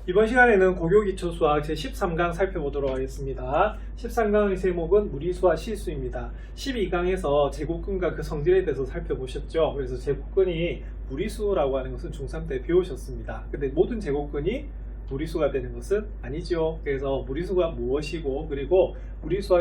이번 시간에는 고교기초수학 제13강 살펴보도록 하겠습니다. 13강의 제목은 무리수와 실수입니다. 12강에서 제곱근과 그 성질에 대해서 살펴보셨죠. 그래서 제곱근이 무리수라고 하는 것은 중3 때 배우셨습니다. 근데 모든 제곱근이 무리수가 되는 것은 아니죠. 그래서 무리수가 무엇이고, 그리고 무리수와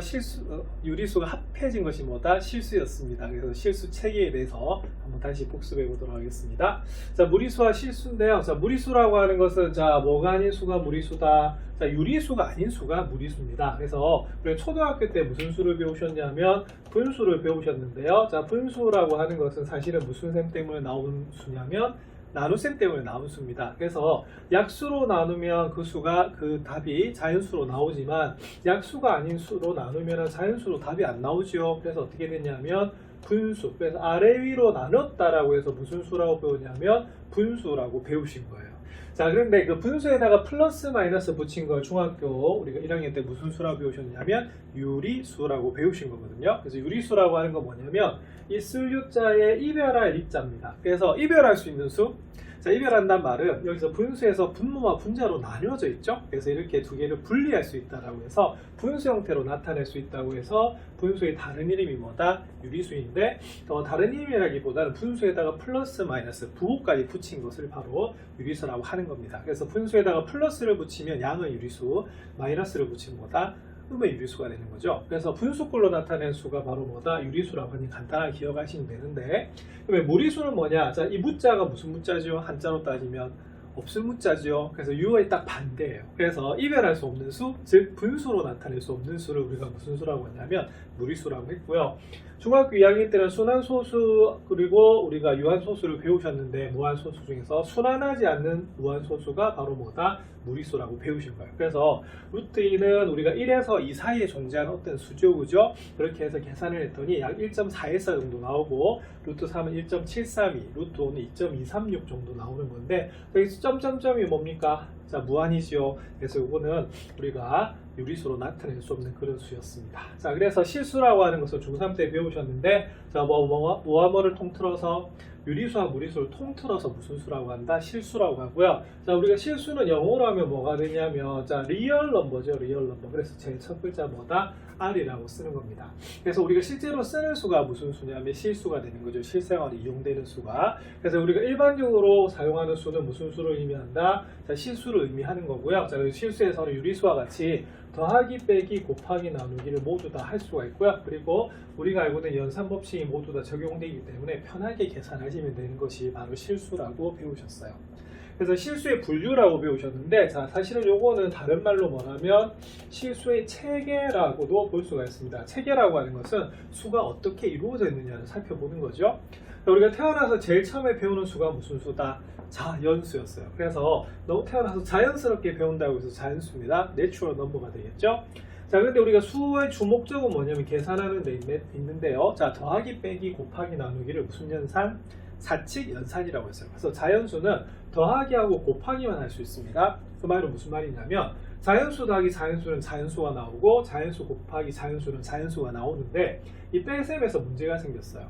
유리수가 합해진 것이 뭐다? 실수였습니다. 그래서 실수 체계에 대해서 한번 다시 복습해 보도록 하겠습니다. 자, 무리수와 실수인데요. 자, 무리수라고 하는 것은 뭐가 아닌 수가 무리수다. 자, 유리수가 아닌 수가 무리수입니다. 그래서 우리 초등학교 때 무슨 수를 배우셨냐면 분수를 배우셨는데요. 자, 분수라고 하는 것은 사실은 무슨 셈 때문에 나온 수냐면 나눗셈 때문에 나온 수입니다. 그래서 약수로 나누면 그 수가 그 답이 자연수로 나오지만 약수가 아닌 수로 나누면 자연수로 답이 안 나오죠. 그래서 어떻게 됐냐면 분수. 그래서 아래 위로 나눴다라고 해서 무슨 수라고 배우냐면 분수라고 배우신 거예요. 자, 그런데 그 분수에다가 플러스 마이너스 붙인 걸 중학교 우리가 1학년 때 무슨 수라고 배우셨냐면 유리수라고 배우신 거거든요. 그래서 유리수라고 하는 건 뭐냐면 이 쓸 유자에 이별할 이자입니다. 그래서 이별할 수 있는 수. 자, 이별한단 말은 여기서 분수에서 분모와 분자로 나뉘어져 있죠. 그래서 이렇게 두 개를 분리할 수 있다라고 해서 분수 형태로 나타낼 수 있다고 해서 분수의 다른 이름이 뭐다? 유리수인데 다른 이름이라기보다는 분수에다가 플러스 마이너스 부호까지 붙인 것을 바로 유리수라고 하는 겁니다. 그래서 분수에다가 플러스를 붙이면 양의 유리수, 마이너스를 붙이면 뭐다? 음의 유리수가 되는 거죠. 그래서 분수꼴로 나타낸 수가 바로 뭐다? 유리수라고 하니 간단하게 기억하시면 되는데, 그러면 무리수는 뭐냐? 자, 이 무자가 무슨 무자죠? 한자로 따지면 없을 무자죠. 그래서 유의 딱 반대예요. 그래서 이별할 수 없는 수, 즉 분수로 나타낼 수 없는 수를 우리가 무슨 수라고 했냐면 무리수라고 했고요. 중학교 2학년 때는 순환소수 그리고 우리가 유한소수를 배우셨는데 무한소수 중에서 순환하지 않는 무한소수가 바로 뭐다? 무리수라고 배우신 거예요. 그래서 루트 2는 우리가 1에서 2 사이에 존재하는 어떤 수죠, 그죠? 그렇게 해서 계산을 했더니 약 1.414 정도 나오고 루트 3은 1.732, 루트 5는 2.236 정도 나오는 건데 여기서 점점점이 뭡니까? 자, 무한이지요. 그래서 이거는 우리가 유리수로 나타낼 수 없는 그런 수였습니다. 자, 그래서 실수라고 하는 것을 중3 때 배우셨는데, 자, 뭐와 뭐를 통틀어서 유리수와 무리수를 통틀어서 무슨 수라고 한다? 실수라고 하고요. 자, 우리가 실수는 영어로 하면 뭐가 되냐면, 자, 리얼 넘버죠, 리얼 넘버. 그래서 제일 첫 글자 뭐다? R이라고 쓰는 겁니다. 그래서 우리가 실제로 쓰는 수가 무슨 수냐면 실수가 되는 거죠. 실생활에 이용되는 수가. 그래서 우리가 일반적으로 사용하는 수는 무슨 수를 의미한다? 자, 실수를 의미하는 거고요. 자, 실수에서는 유리수와 같이 더하기, 빼기, 곱하기, 나누기를 모두 다 할 수가 있고요. 그리고 우리가 알고 있는 연산법칙이 모두 다 적용되기 때문에 편하게 계산하시면 되는 것이 바로 실수라고 배우셨어요. 그래서 실수의 분류라고 배우셨는데, 자, 사실은 요거는 다른 말로 뭐냐면 실수의 체계라고도 볼 수가 있습니다. 체계라고 하는 것은 수가 어떻게 이루어져 있느냐를 살펴보는 거죠. 우리가 태어나서 제일 처음에 배우는 수가 무슨 수다? 자연수였어요. 그래서 너무 태어나서 자연스럽게 배운다고 해서 자연수입니다. 내추럴 넘버가 되겠죠. 자, 근데 우리가 수의 주목적은 뭐냐면 계산하는 데 있는데요. 자, 더하기, 빼기, 곱하기, 나누기를 무슨 연산? 사칙 연산이라고 했어요. 그래서 자연수는 더하기하고 곱하기만 할 수 있습니다. 그 말은 무슨 말이냐면 자연수 더하기 자연수는 자연수가 나오고 자연수 곱하기 자연수는 자연수가 나오는데 이 뺄셈에서 문제가 생겼어요.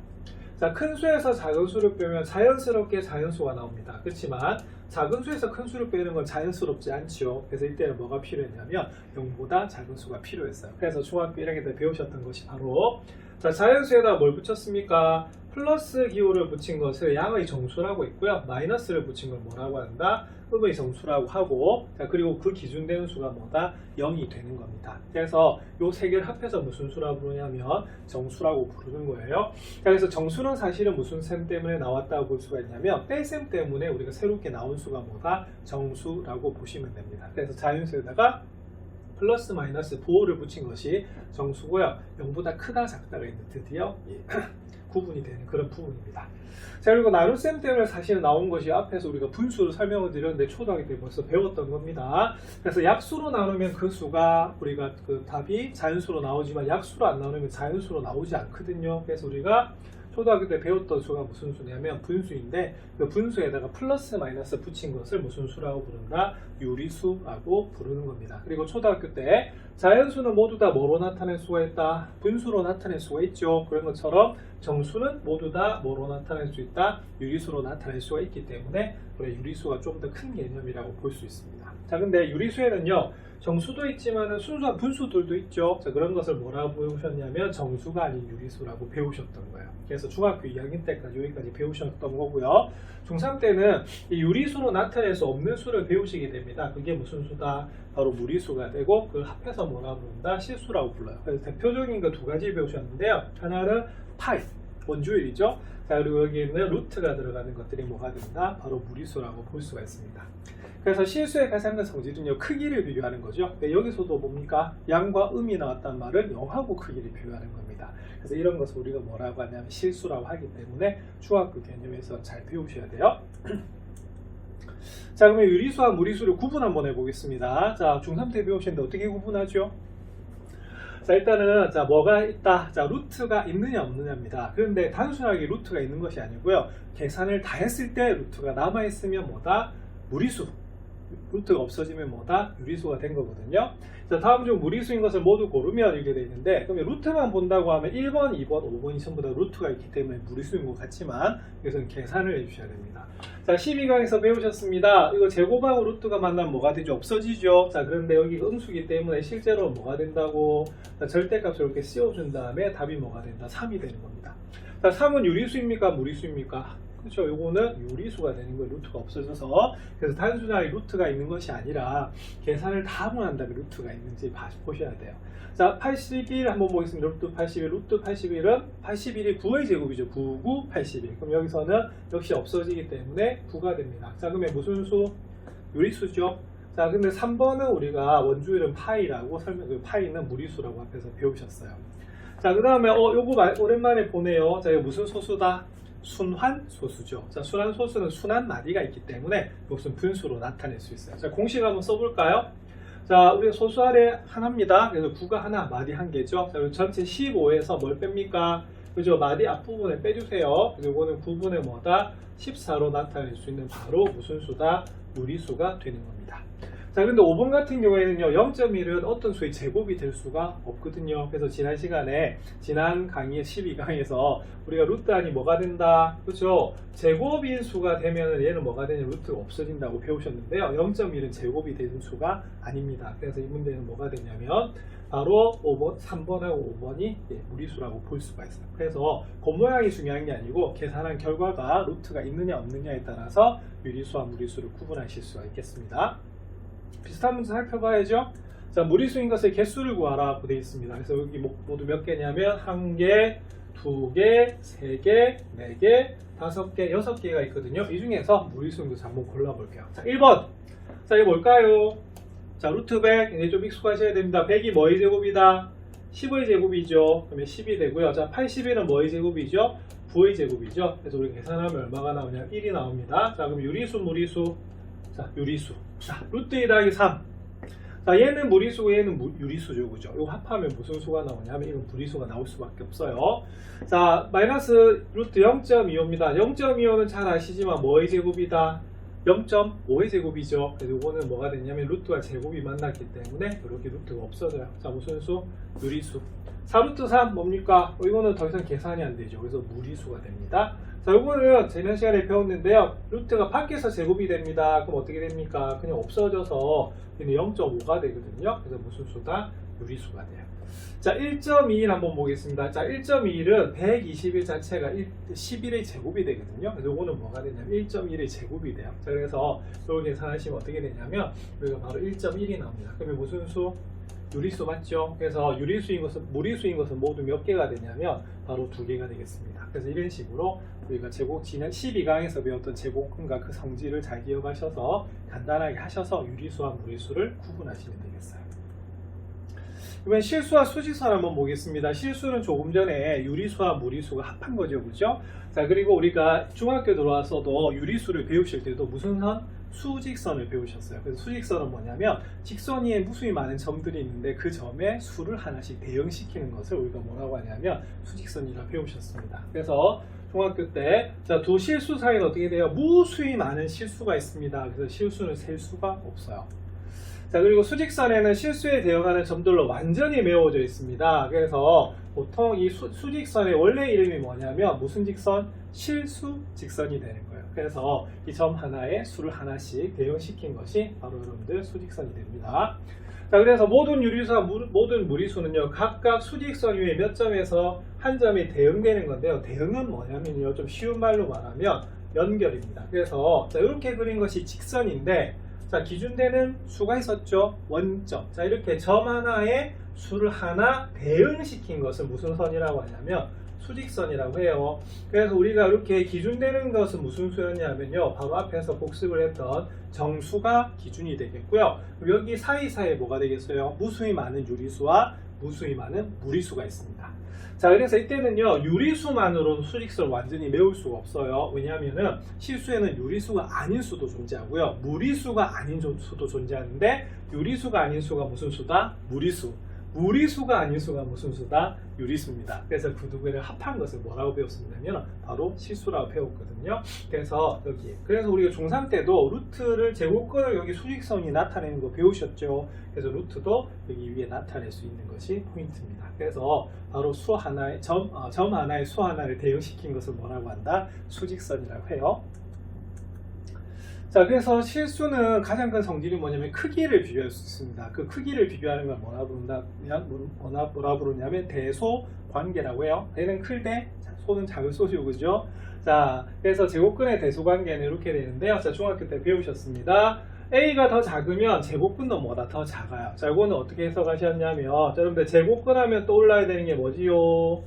자, 큰 수에서 작은 수를 빼면 자연스럽게 자연수가 나옵니다. 그렇지만 작은 수에서 큰 수를 빼는 건 자연스럽지 않죠. 그래서 이때는 뭐가 필요했냐면 0보다 작은 수가 필요했어요. 그래서 중학교 1학년 때 배우셨던 것이 바로, 자, 자연수에다 뭘 붙였습니까? 플러스 기호를 붙인 것을 양의 정수라고 했고요. 마이너스를 붙인 걸 뭐라고 한다? 음의 정수라고 하고, 자, 그리고 그 기준되는 수가 뭐다? 0이 되는 겁니다. 그래서 요 세 개를 합해서 무슨 수라고 부르냐면 정수라고 부르는 거예요. 자, 그래서 정수는 사실은 무슨 셈 때문에 나왔다고 볼 수가 있냐면 뺄셈 때문에 우리가 새롭게 나온 수가 뭐다? 정수라고 보시면 됩니다. 그래서 자연수에다가 플러스 마이너스 부호를 붙인 것이 정수고요. 0보다 크다 작다가 있는 드디어 구분이 되는 그런 부분입니다. 자, 그리고 나눗셈 때문에 사실 나온 것이 앞에서 우리가 분수를 설명을 드렸는데 초등학교 때 벌써 배웠던 겁니다. 그래서 약수로 나누면 그 수가 우리가 그 답이 자연수로 나오지만 약수로 안 나누면 자연수로 나오지 않거든요. 그래서 우리가 초등학교 때 배웠던 수가 무슨 수냐면 분수인데 그 분수에다가 플러스 마이너스 붙인 것을 무슨 수라고 부른다? 유리수라고 부르는 겁니다. 그리고 초등학교 때 자연수는 모두 다 뭐로 나타낼 수가 있다? 분수로 나타낼 수가 있죠. 그런 것처럼 정수는 모두 다 뭐로 나타낼 수 있다? 유리수로 나타낼 수가 있기 때문에 유리수가 좀 더 큰 개념이라고 볼 수 있습니다. 자, 근데 유리수에는요, 정수도 있지만 순수한 분수들도 있죠. 자, 그런 것을 뭐라고 배우셨냐면 정수가 아닌 유리수라고 배우셨던 거예요. 그래서 중학교 2학년 때까지 여기까지 배우셨던 거고요. 중3 때는 이 유리수로 나타낼 수 없는 수를 배우시게 됩니다. 그게 무슨 수다? 바로 무리수가 되고 그걸 합해서 뭐라고 부른다? 실수라고 불러요. 그래서 대표적인 거 두 가지 배우셨는데요. 하나는 파이, 원주율이죠. 자, 그리고 여기에는 루트가 들어가는 것들이 뭐가 된다? 바로 무리수라고 볼 수가 있습니다. 그래서 실수의 가장 큰 성질은요, 크기를 비교하는 거죠. 근데 여기서도 뭡니까? 양과 음이 나왔단 말은 0하고 크기를 비교하는 겁니다. 그래서 이런 것을 우리가 뭐라고 하냐면 실수라고 하기 때문에 중학교 개념에서 잘 배우셔야 돼요. 자, 그러면 유리수와 무리수를 구분 한번 해보겠습니다. 자, 중3 때 배우셨는데 어떻게 구분하죠? 자, 일단은 자, 뭐가 있다? 자, 루트가 있느냐 없느냐입니다. 그런데 단순하게 루트가 있는 것이 아니고요. 계산을 다 했을 때 루트가 남아있으면 뭐다? 무리수. 루트가 없어지면 뭐다? 유리수가 된 거거든요. 자, 다음 중 무리수인 것을 모두 고르면 이렇게 되어 있는데, 그러면 루트만 본다고 하면 1번, 2번, 5번이 전부 다 루트가 있기 때문에 무리수인 것 같지만 이것은 계산을 해주셔야 됩니다. 자, 12강에서 배우셨습니다. 이거 제곱하고 루트가 만나면 뭐가 되죠? 없어지죠. 자, 그런데 여기가 음수기 때문에 실제로 뭐가 된다고? 자, 절대값을 이렇게 씌워준 다음에 답이 뭐가 된다? 3이 되는 겁니다. 자, 3은 유리수입니까? 무리수입니까? 그렇죠. 요거는 유리수가 되는 거예요. 루트가 없어져서. 그래서 단순하게 루트가 있는 것이 아니라 계산을 다 하고 난 다음에 루트가 있는지 보셔야 돼요. 자, 81 한번 보겠습니다. 루트 81. 루트 81은 81이 9의 제곱이죠. 9, 9, 81. 그럼 여기서는 역시 없어지기 때문에 9가 됩니다. 자, 그러면 무슨 수? 유리수죠. 자, 근데 3번은 우리가 원주율은 파이라고 파이는 무리수라고 앞에서 배우셨어요. 자, 그 다음에 요거 오랜만에 보네요. 자, 이거 무슨 소수다? 순환 소수죠. 자, 순환 소수는 순환 마디가 있기 때문에 이것은 분수로 나타낼 수 있어요. 자, 공식 한번 써볼까요? 자, 우리가 소수 아래 하나입니다. 그래서 9가 하나, 마디 한 개죠. 자, 그리고 전체 15에서 뭘 뺍니까? 그죠? 마디 앞부분에 빼주세요. 그래서 이거는 9분의 뭐다? 14로 나타낼 수 있는 바로 무슨 수다? 무리수가 되는 겁니다. 자, 근데 5번 같은 경우에는요, 0.1은 어떤 수의 제곱이 될 수가 없거든요. 그래서 지난 시간에, 지난 강의 12강에서 우리가 루트 안이 뭐가 된다? 그렇죠? 제곱인 수가 되면 얘는 뭐가 되냐? 루트가 없어진다고 배우셨는데요. 0.1은 제곱이 되는 수가 아닙니다. 그래서 이 문제는 뭐가 되냐면, 바로 5번, 3번하고 5번이 무리수라고 볼 수가 있어요. 그래서 겉모양이 중요한 게 아니고 계산한 결과가 루트가 있느냐 없느냐에 따라서 유리수와 무리수를 구분하실 수가 있겠습니다. 비슷한 문제 살펴봐야죠. 자, 무리수인 것의 개수를 구하라고 되어 있습니다. 그래서 여기 모두 몇 개냐면 1개, 2개, 3개, 4개, 5개, 6개가 있거든요. 이 중에서 무리수인 것을 한번 골라볼게요. 자, 1번. 자, 이게 뭘까요? 자, 루트 100. 이제 좀 익숙하셔야 됩니다. 100이 뭐의 제곱이다? 10의 제곱이죠. 그러면 10이 되고요. 자, 81은 뭐의 제곱이죠? 9의 제곱이죠. 그래서 우리 계산하면 얼마가 나오냐? 1이 나옵니다. 자, 그럼 유리수, 무리수. 자, 유리수. 자, 루트 2 더하기 3. 자, 얘는 무리수고 얘는 유리수죠. 그죠? 이거 합하면 무슨 수가 나오냐면 이건 무리수가 나올 수밖에 없어요. 자, 마이너스 루트 0.25입니다. 0.25는 잘 아시지만 뭐의 제곱이다? 0.5의 제곱이죠. 그래서 이거는 뭐가 됐냐면 루트와 제곱이 만났기 때문에 이렇게 루트가 없어져요. 자, 무슨 수? 유리수. 4루트 3 뭡니까? 이거는 더 이상 계산이 안 되죠. 그래서 무리수가 됩니다. 자, 이거는 지난 시간에 배웠는데요. 루트가 밖에서 제곱이 됩니다. 그럼 어떻게 됩니까? 그냥 없어져서 0.5가 되거든요. 그래서 무슨 수다? 유리수가 돼요. 자, 1.21 한번 보겠습니다. 자, 1.21은 121 자체가 11의 제곱이 되거든요. 그래서 이거는 뭐가 되냐면 1.1의 제곱이 돼요. 자, 그래서 이걸 계산하시면 어떻게 되냐면 여기가 바로 1.1이 나옵니다. 그러면 무슨 수? 유리수 맞죠? 그래서 유리수인 것은, 무리수인 것은 모두 몇 개가 되냐면 바로 2개가 되겠습니다. 그래서 이런 식으로 우리가 지난 12강에서 배웠던 제곱근과 그 성질을 잘 기억하셔서 간단하게 하셔서 유리수와 무리수를 구분하시면 되겠어요. 이번 실수와 수직선 한번 보겠습니다. 실수는 조금 전에 유리수와 무리수가 합한 거죠. 그죠? 자, 그리고 우리가 중학교 들어와서도 유리수를 배우실 때도 무슨 선? 수직선을 배우셨어요. 그래서 수직선은 뭐냐면 직선 위에 무수히 많은 점들이 있는데 그 점에 수를 하나씩 대응시키는 것을 우리가 뭐라고 하냐면 수직선이라고 배우셨습니다. 그래서 중학교 때 자, 두 실수 사이는 어떻게 돼요? 무수히 많은 실수가 있습니다. 그래서 실수는 셀 수가 없어요. 자, 그리고 수직선에는 실수에 대응하는 점들로 완전히 메워져 있습니다. 그래서 보통 이 수직선의 원래 이름이 뭐냐면 무슨 직선? 실수 직선이 되는 거예요. 그래서 이 점 하나에 수를 하나씩 대응시킨 것이 바로 여러분들 수직선이 됩니다. 자, 그래서 모든 유리수와 모든 무리수는요, 각각 수직선 위에 몇 점에서 한 점이 대응되는 건데요. 대응은 뭐냐면요, 좀 쉬운 말로 말하면 연결입니다. 그래서 자, 이렇게 그린 것이 직선인데, 자, 기준되는 수가 있었죠. 원점. 자, 이렇게 점 하나에 수를 하나 대응시킨 것을 무슨 선이라고 하냐면 수직선이라고 해요. 그래서 우리가 이렇게 기준되는 것은 무슨 수였냐면요, 바로 앞에서 복습을 했던 정수가 기준이 되겠고요. 여기 사이사이에 뭐가 되겠어요? 무수히 많은 유리수와 무수히 많은 무리수가 있습니다. 자, 그래서 이때는요, 유리수만으로는 수직선을 완전히 메울 수가 없어요. 왜냐하면은 실수에는 유리수가 아닌 수도 존재하고요, 무리수가 아닌 수도 존재하는데, 유리수가 아닌 수가 무슨 수다? 무리수. 무리수가 아닌 수가 무슨 수다? 유리수입니다. 그래서 그 두 개를 합한 것을 뭐라고 배웠었냐면 바로 실수라고 배웠거든요. 그래서 그래서 우리가 중3 때도 루트를 제곱근을 여기 수직선이 나타내는 거 배우셨죠. 그래서 루트도 여기 위에 나타낼 수 있는 것이 포인트입니다. 그래서 바로 수 하나의 점 하나의 수 하나를 대응시킨 것을 뭐라고 한다? 수직선이라고 해요. 자, 그래서 실수는 가장 큰 성질이 뭐냐면 크기를 비교할 수 있습니다. 그 크기를 비교하는 걸 뭐라 부르냐면 대소 관계라고 해요. 대는 클 때 소는 작을 소죠, 그죠? 자, 그래서 제곱근의 대소 관계는 이렇게 되는데요. 자, 중학교 때 배우셨습니다. A가 더 작으면 제곱근도 뭐다? 더 작아요. 자, 이거는 어떻게 해석하셨냐면, 자, 여러분들 제곱근 하면 떠올라야 되는 게 뭐지요?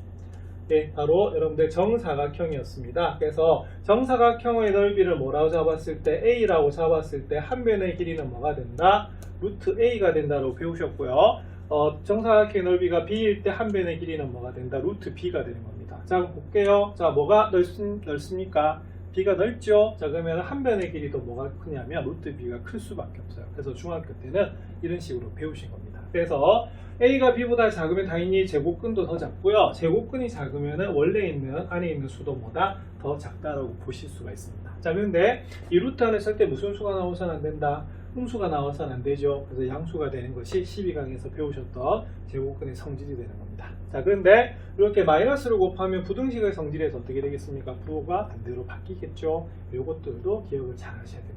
예, 바로 여러분들 정사각형이었습니다. 그래서 정사각형의 넓이를 뭐라고 잡았을 때, A라고 잡았을 때 한 변의 길이는 뭐가 된다? 루트 A가 된다고 배우셨고요. 정사각형의 넓이가 B일 때 한 변의 길이는 뭐가 된다? 루트 B가 되는 겁니다. 자, 그럼 볼게요. 자, 뭐가 넓습니까? B가 넓죠? 자, 그러면 한 변의 길이도 뭐가 크냐면 루트 B가 클 수밖에 없어요. 그래서 중학교 때는 이런 식으로 배우신 겁니다. 그래서 A가 B보다 작으면 당연히 제곱근도 더 작고요. 제곱근이 작으면 원래 있는 안에 있는 수도 뭐다? 더 작다라고 보실 수가 있습니다. 자, 그런데 이 루트 안에 쓸 때 무슨 수가 나와서는 안 된다? 음수가 나와서는 안 되죠. 그래서 양수가 되는 것이 12강에서 배우셨던 제곱근의 성질이 되는 겁니다. 자, 그런데 이렇게 마이너스를 곱하면 부등식의 성질에서 어떻게 되겠습니까? 부호가 반대로 바뀌겠죠. 이것들도 기억을 잘 하셔야 됩니다.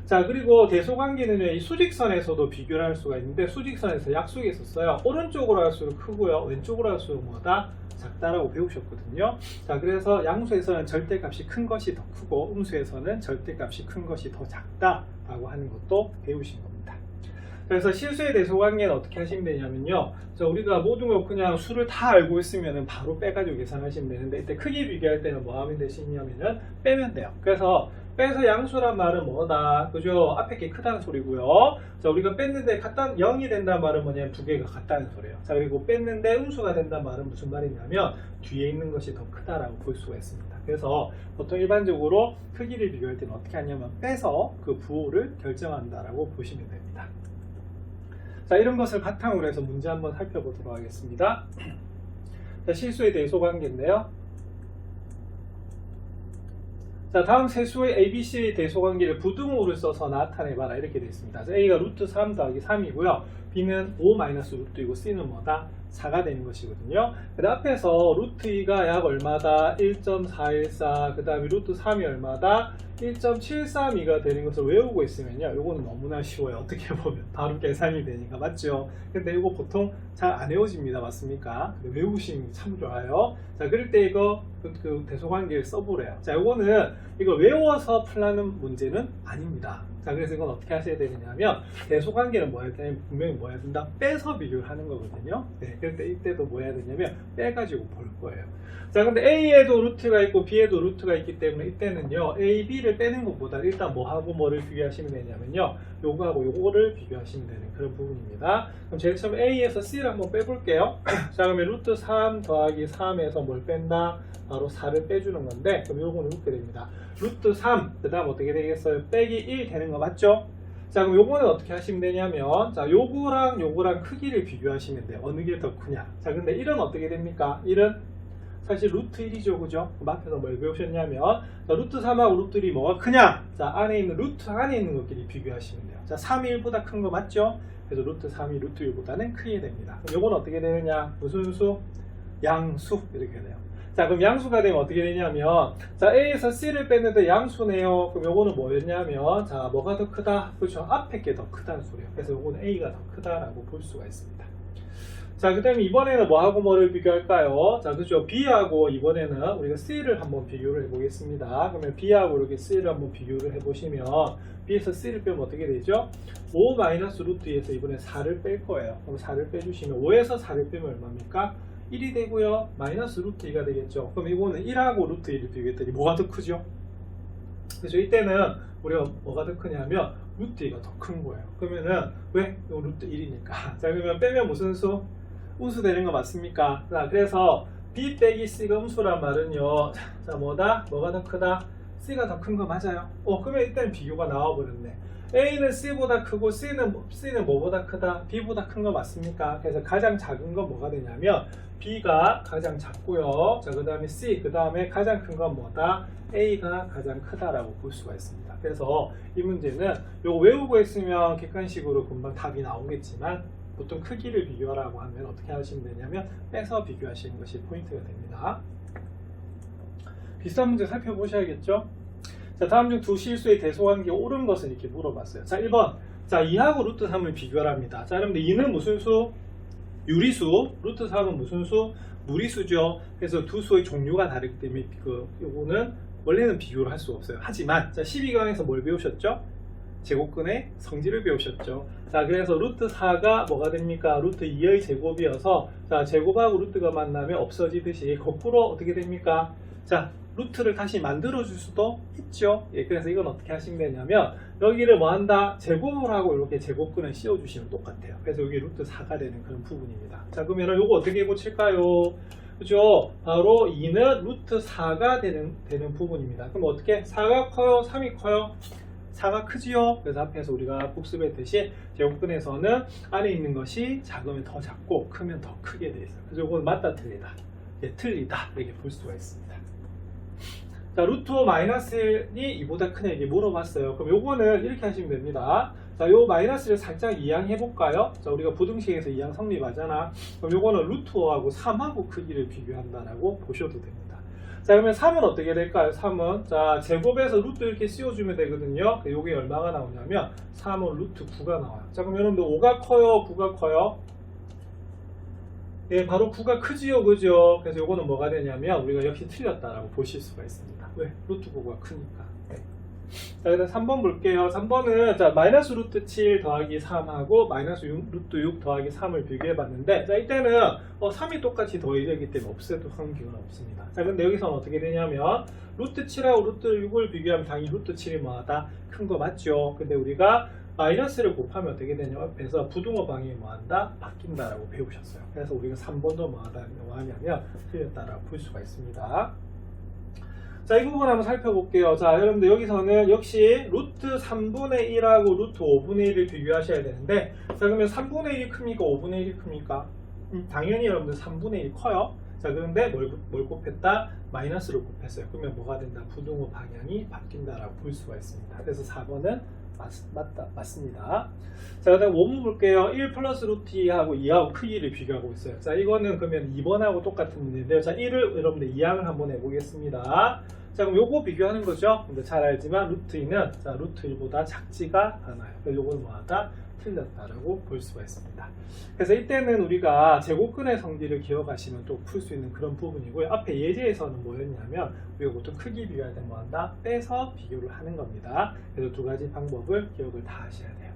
자, 그리고 대소관계는 이 수직선에서도 비교를 할 수가 있는데, 수직선에서 약속이 있었어요. 오른쪽으로 할수록 크고요, 왼쪽으로 할수록 뭐다? 작다라고 배우셨거든요. 자, 그래서 양수에서는 절대값이 큰 것이 더 크고 음수에서는 절대값이 큰 것이 더 작다라고 하는 것도 배우신 겁니다. 그래서 실수의 대소관계는 어떻게 하시면 되냐면요, 자, 우리가 모든 거 그냥 수를 다 알고 있으면 바로 빼가지고 계산하시면 되는데, 이때 크기 비교할 때는 뭐 하면 되시냐면은 빼면 돼요. 그래서 빼서 양수란 말은 뭐다? 그죠? 앞에 게 크다는 소리고요. 자, 우리가 뺐는데 0이 된다는 말은 뭐냐면 두 개가 같다는 소리예요. 자, 그리고 뺐는데 음수가 된다는 말은 무슨 말이냐면 뒤에 있는 것이 더 크다라고 볼 수가 있습니다. 그래서 보통 일반적으로 크기를 비교할 때는 어떻게 하냐면 빼서 그 부호를 결정한다라고 보시면 됩니다. 자, 이런 것을 바탕으로 해서 문제 한번 살펴보도록 하겠습니다. 자, 실수의 대소관계인데요. 자, 다음 세 수의 ABC의 대소관계를 부등호를 써서 나타내봐라 이렇게 되어 있습니다. 자, A가 루트 3 더하기 3이고요. B는 5 마이너스 루트이고 C는 뭐다? 4가 되는 것이거든요. 그 앞에서 루트 2가 약 얼마다? 1.414. 그 다음에 루트 3이 얼마다? 1.732가 되는 것을 외우고 있으면요, 이거는 너무나 쉬워요. 어떻게 보면 바로 계산이 되니까. 맞죠? 근데 이거 보통 잘 안 외워집니다. 맞습니까? 근데 외우시는 게 참 좋아요. 자, 그럴 때 이거 그 대소관계를 써보래요. 자, 이거는 이거 외워서 풀라는 문제는 아닙니다. 자, 그래서 이건 어떻게 하셔야 되느냐면, 대소관계는 뭐 해야 되냐면 분명히 뭐 해야 된다? 빼서 비교를 하는 거거든요. 네, 그럴 때 이때도 뭐 해야 되냐면 빼가지고 볼 거예요. 자, 근데 A에도 루트가 있고 B에도 루트가 있기 때문에 이때는요, A, B를 빼는 것보다 일단 뭐하고 뭐를 비교하시면 되냐면요, 요거하고 요거를 비교하시면 되는 그런 부분입니다. 그럼 제일 처음 A에서 C를 한번 빼볼게요. 자, 그러면 루트 3 더하기 3에서 뭘 뺀다? 바로 4를 빼주는 건데, 그럼 요거는 이렇게 됩니다. 루트 3, 그 다음 어떻게 되겠어요? 빼기 1 되는 거 맞죠? 자, 그럼 요거는 어떻게 하시면 되냐면, 자, 요거랑 크기를 비교하시면 돼요. 어느 게 더 크냐. 자, 근데 1은 어떻게 됩니까? 1은 사실 루트 1이죠, 그죠? 앞에서 뭘 배우셨냐면, 자, 루트 3하고 루트 1이 뭐가 크냐? 자, 안에 있는 루트 안에 있는 것끼리 비교하시면 돼요. 자, 3이 1보다 큰 거 맞죠? 그래서 루트 3이 루트 1보다는 크게 됩니다. 그럼 요건 어떻게 되느냐? 무슨 수? 양수 이렇게 돼요. 자, 그럼 양수가 되면 어떻게 되냐면, 자, A에서 C를 뺐는데 양수네요. 그럼 요거는 뭐였냐면, 자, 뭐가 더 크다? 그렇죠. 앞에 게 더 크다는 소리예요. 그래서 요거는 A가 더 크다라고 볼 수가 있습니다. 자, 그 다음에 이번에는 뭐하고 뭐를 비교할까요? 자, 그죠. B하고 이번에는 우리가 C를 한번 비교를 해보겠습니다. 그러면 B하고 이렇게 C를 한번 비교를 해보시면, B에서 C를 빼면 어떻게 되죠? 5 마이너스 루트 2에서 이번에 4를 뺄 거예요. 그럼 4를 빼주시면 5에서 4를 빼면 얼마입니까? 1이 되고요. 마이너스 루트 2가 되겠죠. 그럼 이거는 1하고 루트 2를 비교했더니 뭐가 더 크죠? 그래서 이때는 우리가 뭐가 더 크냐면 루트 2가 더 큰 거예요. 그러면은 왜? 이거 루트 1이니까. 자, 그러면 빼면 무슨 수? 음수 되는 거 맞습니까? 자, 그래서 B 빼기 C가 음수란 말은요. 자, 뭐다? 뭐가 더 크다? C가 더 큰 거 맞아요. 그러면 일단 비교가 나와버렸네. A는 C보다 크고 C는 뭐보다 크다? B보다 큰 거 맞습니까? 그래서 가장 작은 건 뭐가 되냐면 B가 가장 작고요. 자, 그 다음에 C, 그 다음에 가장 큰 건 뭐다? A가 가장 크다라고 볼 수가 있습니다. 그래서 이 문제는 요거 외우고 있으면 객관식으로 금방 답이 나오겠지만 보통 크기를 비교하라고 하면 어떻게 하시면 되냐면 빼서 비교하시는 것이 포인트가 됩니다. 비슷한 문제 살펴보셔야겠죠? 자, 다음 중 두 실수의 대소관계가 옳은 것은 이렇게 물어봤어요. 자, 1번. 자, 2하고 루트 3을 비교합니다. 자, 여러분들 2는 무슨 수? 유리수. 루트 3은 무슨 수? 무리수죠. 그래서 두 수의 종류가 다르기 때문에 요거는 원래는 비교를 할 수 없어요. 하지만 자, 12강에서 뭘 배우셨죠? 제곱근의 성질을 배우셨죠. 자, 그래서 루트 4가 뭐가 됩니까? 루트 2의 제곱이어서 자, 제곱하고 루트가 만나면 없어지듯이 거꾸로 어떻게 됩니까? 자, 루트를 다시 만들어 줄 수도 있죠. 예, 그래서 이건 어떻게 하시면 되냐면 여기를 뭐 한다? 제곱을 하고 이렇게 제곱근을 씌워 주시면 똑같아요. 그래서 여기 루트 4가 되는 그런 부분입니다. 자, 그러면 이거 어떻게 고칠까요? 그죠? 바로 2는 루트 4가 되는 부분입니다. 그럼 어떻게? 4가 커요? 3이 커요? 4가 크지요? 그래서 앞에서 우리가 복습했듯이 제곱근에서는 안에 있는 것이 작으면 더 작고 크면 더 크게 돼 있어요. 그래서 이건 맞다 틀리다. 예, 틀리다 이렇게 볼 수가 있습니다. 자, 루트 마이너스 1이 2보다 크냐 이게 물어봤어요. 그럼 요거는 이렇게 하시면 됩니다. 자, 요 마이너스를 살짝 이항해 볼까요? 자, 우리가 부등식에서 이항 성립하잖아. 그럼 요거는 루트 5하고 3하고 크기를 비교한다라고 보셔도 됩니다. 자, 그러면 3은 어떻게 될까요? 3은 자, 제곱에서 루트 이렇게 씌워주면 되거든요. 요게 얼마가 나오냐면 3은 루트 9가 나와요. 자, 그럼 여러분들 5가 커요? 9가 커요? 예, 바로 9가 크지요, 그죠? 그래서 요거는 뭐가 되냐면 우리가 역시 틀렸다라고 보실 수가 있습니다. 왜? 루트 9가 크니까. 네. 자, 그다음 3번 볼게요. 3번은 자, 마이너스 루트 7 더하기 3하고 마이너스 루트 6 더하기 3을 비교해 봤는데 자, 이때는 3이 똑같이 더해야 되기 때문에 없애도 관계가 없습니다. 자, 근데 여기서는 어떻게 되냐면 루트 7하고 루트 6을 비교하면 당연히 루트 7이 뭐하다? 큰 거 맞죠? 근데 우리가 마이너스를 곱하면 어떻게 되냐면 앞에서 부등호 방향이 뭐한다? 바뀐다라고 배우셨어요. 그래서 우리가 3번도 뭐하냐면 틀렸다라고 볼 수가 있습니다. 자, 이 부분 한번 살펴볼게요. 자, 여러분들 여기서는 역시 루트 3분의 1하고 루트 5분의 1을 비교하셔야 되는데 자, 그러면 3분의 1이 큽니까? 5분의 1이 큽니까? 당연히 여러분들 3분의 1이 커요. 자, 그런데 뭘 곱했다? 마이너스를 곱했어요. 그러면 뭐가 된다? 부등호 방향이 바뀐다라고 볼 수가 있습니다. 그래서 4번은 맞습니다. 자, 그 다음 5번 볼게요. 1 플러스 루트 2하고 2하고 크기를 비교하고 있어요. 자, 이거는 그러면 2번하고 똑같은 문제인데요. 자, 1을 여러분들 이항을 한번 해보겠습니다. 자, 그럼 요거 비교하는 거죠. 근데 잘 알지만 루트 2는 자, 루트 1보다 작지가 않아요. 그래서 요거는 뭐하다? 틀렸다라고 볼 수가 있습니다. 그래서 이때는 우리가 제곱근의 성질을 기억하시면 또 풀 수 있는 그런 부분이고요. 앞에 예제에서는 뭐였냐면 우리가 보통 크기 비교할 때 뭐한다? 빼서 비교를 하는 겁니다. 그래서 두 가지 방법을 기억을 다 하셔야 돼요.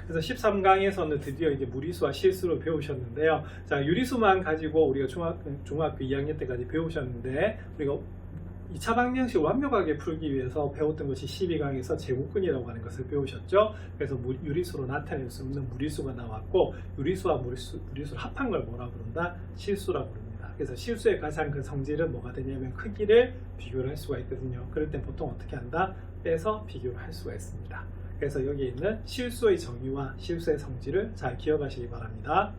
그래서 13강에서는 드디어 이제 무리수와 실수를 배우셨는데요. 자, 유리수만 가지고 우리가 중학교 2학년 때까지 배우셨는데 우리가 2차 방정식을 완벽하게 풀기 위해서 배웠던 것이 12강에서 제곱근이라고 하는 것을 배우셨죠. 그래서 유리수로 나타낼 수 없는 무리수가 나왔고 유리수와 무리수를 합한 걸 뭐라 부른다? 실수라고 부릅니다. 그래서 실수의 가장 큰 성질은 뭐가 되냐면 크기를 비교를 할 수가 있거든요. 그럴 땐 보통 어떻게 한다? 빼서 비교를 할 수가 있습니다. 그래서 여기 있는 실수의 정의와 실수의 성질을 잘 기억하시기 바랍니다.